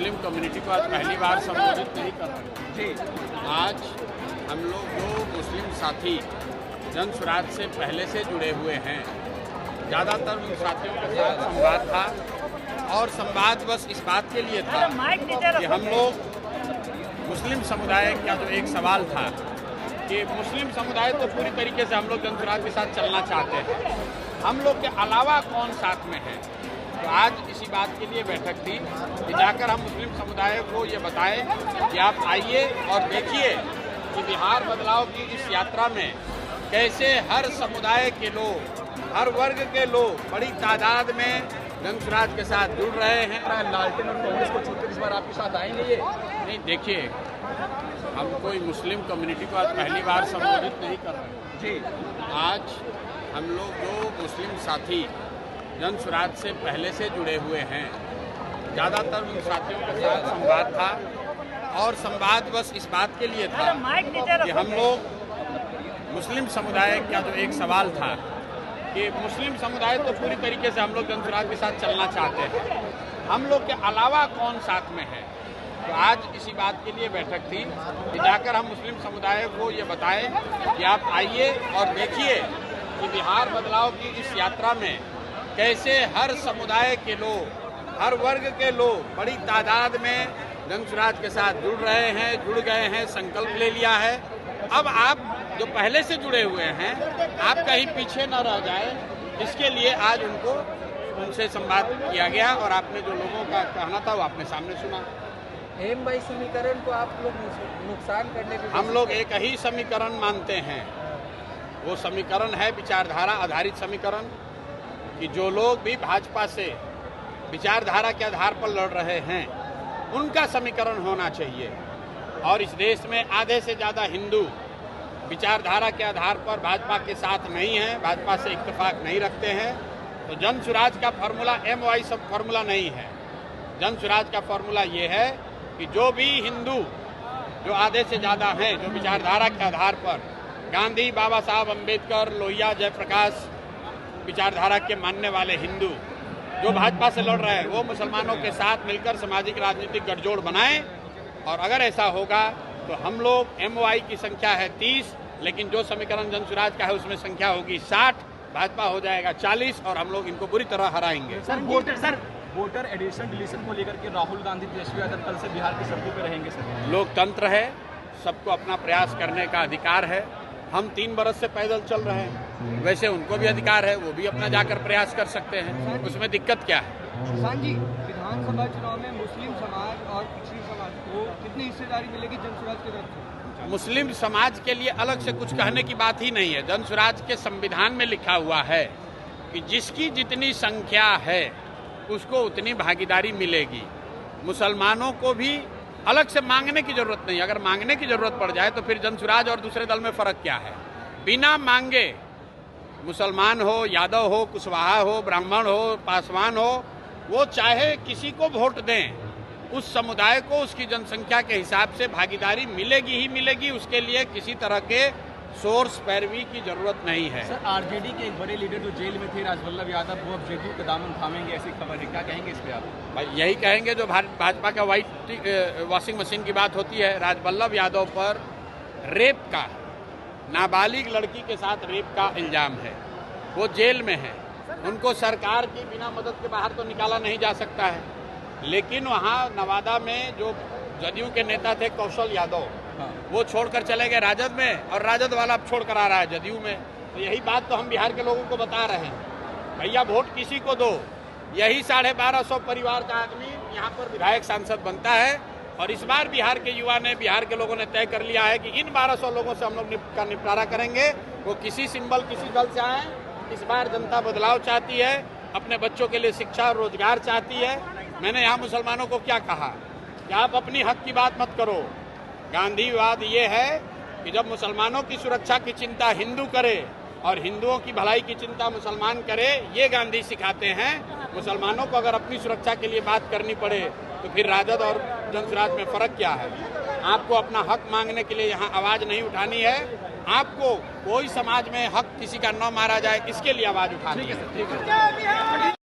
Muslim community को आज पहली बार संबोधित नहीं कर रहे जी। आज हम लोग जो मुस्लिम साथी जन स्वराज से पहले से जुड़े हुए हैं, ज़्यादातर उन साथियों के साथ संवाद था और संवाद बस इस बात के लिए था कि हम लोग मुस्लिम समुदाय का जो एक सवाल था कि मुस्लिम समुदाय तो पूरी तरीके से हम लोग जन स्वराज के साथ चलना चाहते हैं, हम लोग के अलावा कौन साथ में है। तो आज इसी बात के लिए बैठक थी कि जाकर हम मुस्लिम समुदाय को ये बताएं कि आप आइए और देखिए कि बिहार बदलाव की इस यात्रा में कैसे हर समुदाय के लोग, हर वर्ग के लोग बड़ी तादाद में जन स्वराज के साथ जुड़ रहे हैं। लालटेन और कांग्रेस को छोड़कर इस बार आपके साथ आएंगे ये? नहीं, देखिए, हम कोई मुस्लिम कम्युनिटी को आज पहली बार संबोधित नहीं कर रहे जी। आज हम लोग जो मुस्लिम साथी जन स्वराज से पहले से जुड़े हुए हैं, ज़्यादातर उन साथियों के साथ संवाद था और संवाद बस इस बात के लिए था कि हम लोग मुस्लिम समुदाय का जो एक सवाल था कि मुस्लिम समुदाय तो पूरी तरीके से हम लोग जन स्वराज के साथ चलना चाहते हैं, हम लोग के अलावा कौन साथ में है। तो आज इसी बात के लिए बैठक थी कि जाकर हम मुस्लिम समुदाय को ये बताएं कि आप आइए और देखिए कि बिहार बदलाव की इस यात्रा में कैसे हर समुदाय के लोग, हर वर्ग के लोग बड़ी तादाद में जन स्वराज के साथ जुड़ रहे हैं, जुड़ गए हैं, संकल्प ले लिया है। अब आप जो पहले से जुड़े हुए हैं, आप कहीं पीछे न रह जाए, इसके लिए आज उनसे संवाद किया गया और आपने जो लोगों का कहना था वो आपने सामने सुना। एम बाई समीकरण को आप लोग नुकसान करने के हम लोग एक ही समीकरण मानते हैं, वो समीकरण है विचारधारा आधारित समीकरण, कि जो लोग भी भाजपा से विचारधारा के आधार पर लड़ रहे हैं उनका समीकरण होना चाहिए। और इस देश में आधे से ज़्यादा हिंदू विचारधारा के आधार पर भाजपा के साथ नहीं हैं, भाजपा से इत्तेफाक नहीं रखते हैं। तो जन स्वराज का फॉर्मूला MY सब फॉर्मूला नहीं है। जन स्वराज का फॉर्मूला ये है कि जो भी हिंदू, जो आधे से ज़्यादा हैं, जो विचारधारा के आधार पर गांधी, बाबा साहब अम्बेडकर, लोहिया, जयप्रकाश विचारधारा के मानने वाले हिंदू जो भाजपा से लड़ रहे हैं, वो मुसलमानों के साथ मिलकर सामाजिक राजनीतिक गठजोड़ बनाएं। और अगर ऐसा होगा तो हम लोग MY की संख्या है 30, लेकिन जो समीकरण जन स्वराज का है उसमें संख्या होगी 60, भाजपा हो जाएगा 40 और हम लोग इनको बुरी तरह हराएंगे। वोटर एडिशन डिलीशन को लेकर के राहुल गांधी, तेजस्वी यादव कल से बिहार की सड़कों पे रहेंगे सर? लोकतंत्र है, सबको अपना प्रयास करने का अधिकार है। हम 3 बरस से पैदल चल रहे हैं, वैसे उनको भी अधिकार है, वो भी अपना जाकर प्रयास कर सकते हैं, उसमें दिक्कत क्या है। किसान जी, विधानसभा चुनाव में मुस्लिम समाज और पिछड़ी समाज को कितनी हिस्सेदारी मिलेगी जन स्वराज के तरफ से? मुस्लिम समाज के लिए अलग से कुछ कहने की बात ही नहीं है। जन स्वराज के संविधान में लिखा हुआ है कि जिसकी जितनी संख्या है उसको उतनी भागीदारी मिलेगी। मुसलमानों को भी अलग से मांगने की जरूरत नहीं। अगर मांगने की जरूरत पड़ जाए तो फिर जन स्वराज और दूसरे दल में फर्क क्या है। बिना मांगे मुसलमान हो, यादव हो, कुशवाहा हो, ब्राह्मण हो, पासवान हो, वो चाहे किसी को वोट दें, उस समुदाय को उसकी जनसंख्या के हिसाब से भागीदारी मिलेगी ही मिलेगी। उसके लिए किसी तरह के सोर्स पैरवी की जरूरत नहीं है। सर, RJD के एक बड़े लीडर जो जेल में थे, राजवल्लभ यादव, वो अब JDU के दामन थामेंगे, ऐसी खबर है, क्या कहेंगे इस पे आप? भाई यही कहेंगे जो भाजपा का व्हाइट वॉशिंग मशीन की बात होती है। राजवल्लभ यादव पर रेप का, नाबालिग लड़की के साथ रेप का इल्जाम है, वो जेल में है। उनको सरकार की बिना मदद के बाहर तो निकाला नहीं जा सकता है, लेकिन वहाँ नवादा में जो JDU के नेता थे कौशल यादव, वो छोड़कर चले गए राजद में, और राजद वाला अब छोड़ कर आ रहा है JDU में। तो यही बात तो हम बिहार के लोगों को बता रहे हैं, भैया वोट किसी को दो। यही 1250 परिवार का आदमी यहाँ पर विधायक सांसद बनता है। और इस बार बिहार के युवा ने, बिहार के लोगों ने तय कर लिया है कि इन 1200 लोगों से हम लोग का निपटारा करेंगे। वो किसी सिंबल, किसी दल से आए। इस बार जनता बदलाव चाहती है, अपने बच्चों के लिए शिक्षा और रोजगार चाहती है। मैंने यहाँ मुसलमानों को क्या कहा कि आप अपनी हक की बात मत करो। गांधीवाद ये है कि जब मुसलमानों की सुरक्षा की चिंता हिंदू करे और हिंदुओं की भलाई की चिंता मुसलमान करे, ये गांधी सिखाते हैं। मुसलमानों को अगर अपनी सुरक्षा के लिए बात करनी पड़े तो फिर राजद और जन स्वराज में फर्क क्या है। आपको अपना हक मांगने के लिए यहाँ आवाज नहीं उठानी है। आपको कोई समाज में हक किसी का न मारा जाए, इसके लिए आवाज उठानी है।